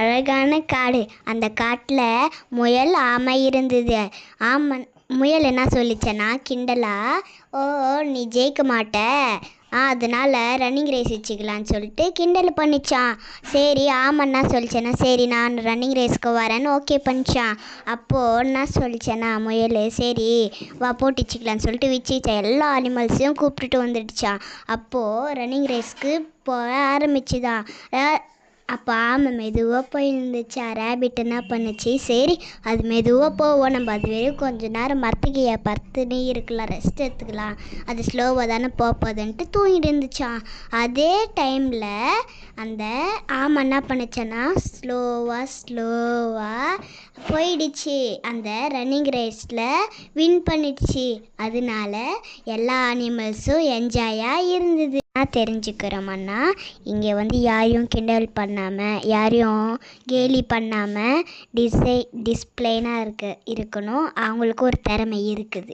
அழகான காடு. அந்த காட்டில் முயல் ஆமை இருந்தது. முயல் என்ன சொல்லிச்சேன்னா கிண்டலா, ஓ நீ ஜெயிக்க மாட்ட, அதனால ரன்னிங் ரேஸ் வச்சுக்கலான்னு சொல்லிட்டு கிண்டல் பண்ணிச்சான். சரி ஆமாம் என்ன சொல்லிச்சேன்னா, சரி நான் ரன்னிங் ரேஸ்க்கு வரேன்னு ஓகே பண்ணிச்சான். அப்போது என்ன சொல்லிச்சேன்னா முயல், சரி வா போட்டிச்சிக்கலான்னு சொல்லிட்டு வச்சுச்சா எல்லா அனிமல்ஸையும் கூப்பிட்டுட்டு வந்துடுச்சான். அப்போது ரன்னிங் ரேஸ்க்கு போக ஆரம்பிச்சுதான். அப்போ ஆமை மெதுவாக போயிருந்துச்சா. ரேபிட் என்ன பண்ணுச்சு, சரி அது மெதுவாக போவோம், நம்ம அது வரையும் கொஞ்சம் நேரம் மரத்துக்கு படுத்துனே இருக்கலாம், ரெஸ்ட் எடுத்துக்கலாம், அது ஸ்லோவாக தானே போகுதுன்ட்டு தூங்கிட்டு இருந்துச்சான். அதே டைமில் அந்த ஆமை என்ன பண்ணுச்சுன்னா ஸ்லோவாக போயிடுச்சு. அந்த ரன்னிங் ரேஸில் வின் பண்ணிடுச்சு. அதனால எல்லா அனிமல்ஸும் என்ஜாயாக இருந்தது. நான் தெரிஞ்சுக்கிறோமன்னா, இங்கே யாரையும் கிண்டல் பண்ணாமல், யாரையும் கேலி பண்ணாமல் டிஸ்பிளைனாக இருக்கணும். அவங்களுக்கு ஒரு திறமை இருக்குது.